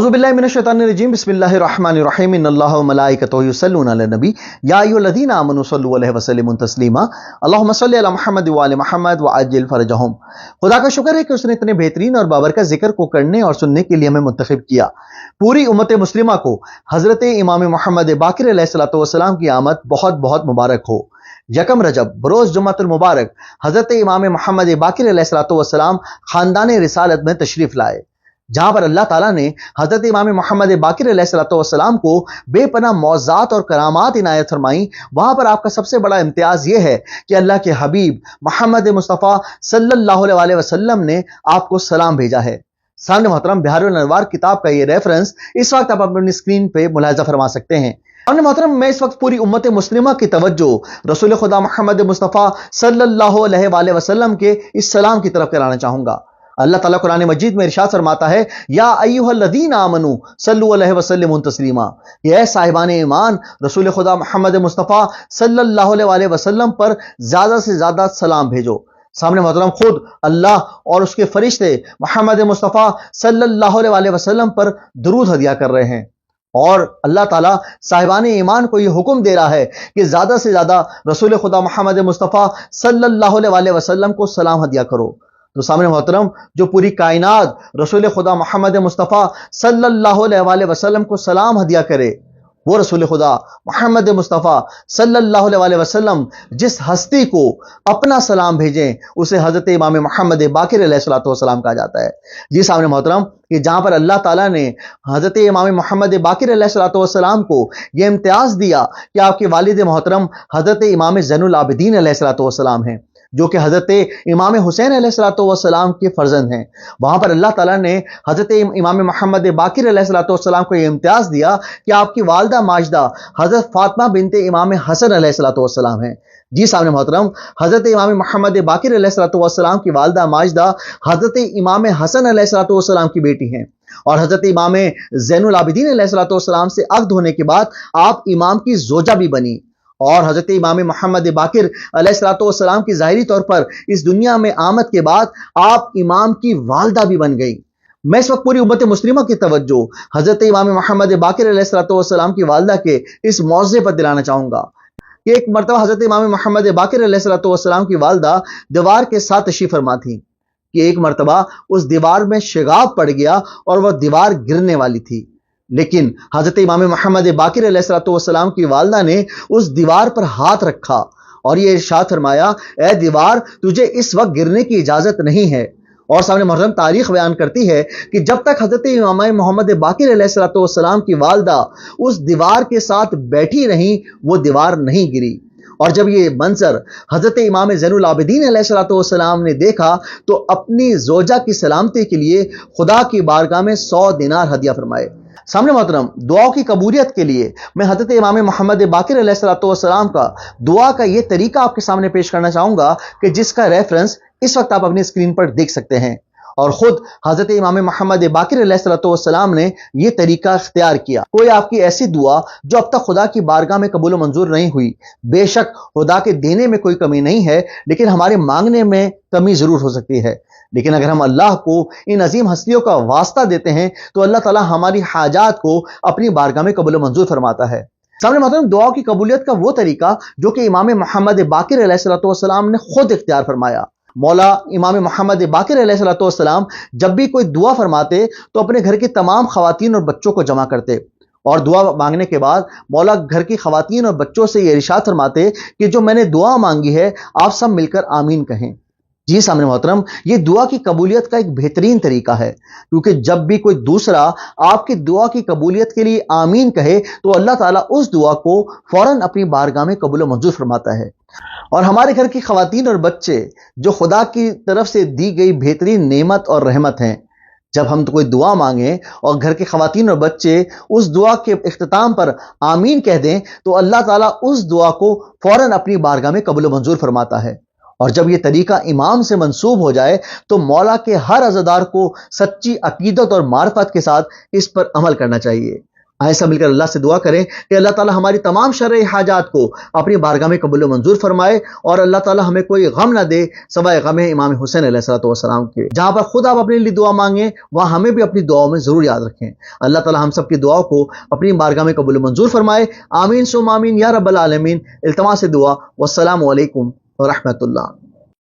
औज़ु बिल्लाहि मिनश शैतानिर रजीम बिस्मिल्लाहिर रहमानिर रहीम इन्नल्लाहा व मलाइकतहु युसल्लूना अलन नबी या अय्युहल्लज़ीना आमनू सल्लु अलैहि वसल्लिमु तस्लीमा अल्लाहुम्मा सल्लि अला मुहम्मद व आलि मुहम्मद व अज्जिल फरजहुम। खुदा का शुक्र है कि उसने इतने बेहतरीन और बाबरकत जिक्र को करने और सुनने के लिए हमें मुंतखब किया। पूरी उम्मत मुस्लिमा को हजरत इमाम मोहम्मद बाकिर अलैहिस्सलातु वस्सलाम की आमद बहुत बहुत मुबारक हो। यकम रजब बरोज जुम्मतुल मुबारक हजरत इमाम मोहम्मद बाकिर अलैहिस्सलातु वस्सलाम खानदान रिसालत में तशरीफ लाए, जहां पर अल्लाह ताला ने हजरत इमाम मोहम्मद बाकिर अलैहिस्सलातु वस्सलाम को बेपनाह मौज़ात और करामात इनायत फरमाई। वहां पर आपका सबसे बड़ा इम्तियाज यह है कि अल्लाह के हबीब मोहम्मद मुस्तफ़ा सल्लल्लाहु अलैहि वसल्लम ने आपको सलाम भेजा है। सामने मोहतरम बिहारुल अनवार किताब का ये रेफरेंस इस वक्त आप अपनी स्क्रीन पे मुलाहिजा फरमा सकते हैं। सामने मोहतरम मैं इस वक्त पूरी उम्मत मुस्लिमा की तवज्जो रसूल खुदा मोहम्मद मुस्तफ़ा सल्लल्लाहु अलैहि वसल्लम के इस सलाम की तरफ कराना चाहूंगा। अल्लाह ताला कुरान मजीद में इरशाद फरमाता है, या अय्युहल्लज़ीना आमनू सल्लु अलैहि वसल्लिमु तस्लीमा, ये साहिबान ईमान रसूल खुदा मोहम्मद मुस्तफ़ा सल्लल्लाहु अलैहि वसल्लम पर ज्यादा से ज्यादा सलाम भेजो। सामने मोहतरम खुद अल्लाह और उसके फरिश्ते मोहम्मद मुस्तफ़ा सल्लल्लाहु अलैहि वसल्लम पर दुरूद हदिया कर रहे हैं, और अल्लाह ताला साहिबान ईमान को यह हुक्म दे रहा है कि ज्यादा से ज्यादा रसूल खुदा मोहम्मद मुस्तफ़ा सल्लल्लाहु अलैहि वसल्लम को सलाम हदिया करो। तो सामने मोहतरम जो पूरी कायनात रसूल खुदा मोहम्मद मुस्तफ़ा सल्लल्लाहु अलैहि वसल्लम को सलाम हदिया करे, वो रसूल खुदा मोहम्मद मुस्तफ़ा सल्लल्लाहु अलैहि वसल्लम जिस हस्ती को अपना सलाम भेजें उसे हजरत इमाम मोहम्मद बाकिर अलैहिस्सलातु वस्सलाम कहा जाता है। जी सामने मोहतरम कि जहां पर अल्लाह ताला ने हजरत इमाम मोहम्मद बाकिर अलैहिस्सलातु वस्सलाम को यह इम्तियाज दिया कि आपके वालिद मोहतरम हजरत इमाम ज़ैनुल आबिदीन अलैहिस्सलातु वस्सलाम हैं, जो कि हजरत इमाम हुसैन अलैहिस्सलातु वस्सलाम के फर्जंद हैं। वहां पर अल्लाह ताला ने हजरत इमाम मोहम्मद बाकिर अलैहिस्सलातु वस्सलाम को यह इम्तियाज दिया कि आपकी वालदा माजिदा हजरत फातिमा बिनते इमाम हसन अलैहिस्सलातु वस्सलाम हैं। जी सामने मोहतरम हजरत इमाम मोहम्मद बाकिर अलैहिस्सलातु वस्सलाम की वालदा माजिदा हजरत इमाम हसन अलैहिस्सलातु वस्सलाम की बेटी हैं, और हजरत इमाम ज़ैनुल आबिदीन अलैहिस्सलातु वस्सलाम से अक़्द होने के बाद आप इमाम की जोजा भी बनी, और हजरत इमाम मोहम्मद बाकिर अलैहिस्सलातु वस्सलाम की ज़ाहिरी तौर पर इस दुनिया में आमद के बाद आप इमाम की वालदा भी बन गई। मैं इस वक्त पूरी उम्मत मुस्लिमा की तवज्जो हजरत इमाम मोहम्मद बाकिर अलैहिस्सलातु वस्सलाम की वालदा के इस मौज़े पर दिलाना चाहूंगा कि एक मरतबा हजरत इमाम मोहम्मद बाकिर अलैहिस्सलातु वस्सलाम की वालदा दीवार के साथ तशरीफ फरमा थी कि एक मरतबा उस दीवार में शिगाब पड़ गया और वह दीवार गिरने वाली थी, लेकिन हजरत इमाम मोहम्मद बाकिर अलैहिस्सलातु वस्सलाम की वालदा ने उस दीवार पर हाथ रखा और ये इरशाद फरमाया, ए दीवार तुझे इस वक्त गिरने की इजाजत नहीं है। और सामने मुहर्रम तारीख बयान करती है कि जब तक हजरत इमाम मोहम्मद बाकिर अलैहिस्सलातु वस्सलाम की वालदा उस दीवार के साथ बैठी रही वो दीवार नहीं गिरी। और जब ये मंजर हजरत इमाम ज़ैनुल आबिदीन अलैहिस्सलातु वस्सलाम ने देखा तो अपनी जोजा की सलामती के लिए खुदा की बारगाह में 100 दिनार हदिया फरमाए। सामने मोहतरम दुआओं की कबूलियत के लिए मैं हजरत इमाम मोहम्मद बाकिर अलैहिस्सलातु वस्सलाम का दुआ का ये तरीका आपके सामने पेश करना चाहूंगा कि जिसका रेफरेंस इस वक्त आप अपनी स्क्रीन पर देख सकते हैं, और खुद हजरत इमाम मोहम्मद बाकिर अलैहिस्सलातु वस्सलाम ने यह तरीका इख्तियार किया। कोई आपकी ऐसी दुआ जो अब तक खुदा की बारगाह में कबूल मंजूर नहीं हुई, बेशक खुदा के देने में कोई कमी नहीं है, लेकिन हमारे मांगने में कमी जरूर हो सकती है। लेकिन अगर हम अल्लाह को इन अजीम हस्तियों का वास्ता देते हैं तो अल्लाह ताला हमारी हाजात को अपनी बारगाह में कबूल मंजूर फरमाता है। सामने मतलब दुआ की कबूलियत का वो तरीका जो कि इमाम मोहम्मद बाकिर अलैहिस्सलातु वस्सलाम ने खुद इख्तियार फरमाया। मौला इमाम मोहम्मद बाकिर अलैहिस्सलातु वस्सलाम जब भी कोई दुआ फरमाते तो अपने घर की तमाम खवातीन और बच्चों को जमा करते, और दुआ मांगने के बाद मौला घर की खवातीन और बच्चों से ये इरशाद फरमाते कि जो मैंने दुआ मांगी है आप सब मिलकर आमीन कहें। जी सामने मोहतरम ये दुआ की कबूलियत का एक बेहतरीन तरीका है, क्योंकि जब भी कोई दूसरा आपकी दुआ की कबूलियत के लिए आमीन कहे तो अल्लाह ताला उस दुआ को फौरन अपनी बारगाह में कबूल मंजूर फरमाता है। और हमारे घर की खवातीन और बच्चे जो खुदा की तरफ से दी गई बेहतरीन नेमत और रहमत हैं, जब हम तो कोई दुआ मांगे और घर के खवातीन और बच्चे उस दुआ के इख्तिताम पर आमीन कह दें तो अल्लाह ताला उस दुआ को फौरन अपनी बारगाह में कबूल मंजूर फरमाता है। और जब यह तरीका इमाम से मंसूब हो जाए तो मौला के हर अज़ादार को सच्ची अकीदत और मार्फत के साथ इस पर अमल करना चाहिए। آئے سب مل کر اللہ سے دعا کریں کہ اللہ تعالی ہماری تمام شرعی حاجات کو اپنی بارگاہ میں قبول و منظور فرمائے، اور اللہ تعالی ہمیں کوئی غم نہ دے سوائے غم امام حسین علیہ الصلوۃ والسلام کے۔ جہاں پر خود آپ اپنے لیے دعا مانگیں وہاں ہمیں بھی اپنی دعاؤں میں ضرور یاد رکھیں۔ اللہ تعالی ہم سب کی دعاؤں کو اپنی بارگاہ میں قبول و منظور فرمائے، آمین ثم آمین یا رب العالمین۔ التماس دعا، والسلام علیکم ورحمۃ اللہ۔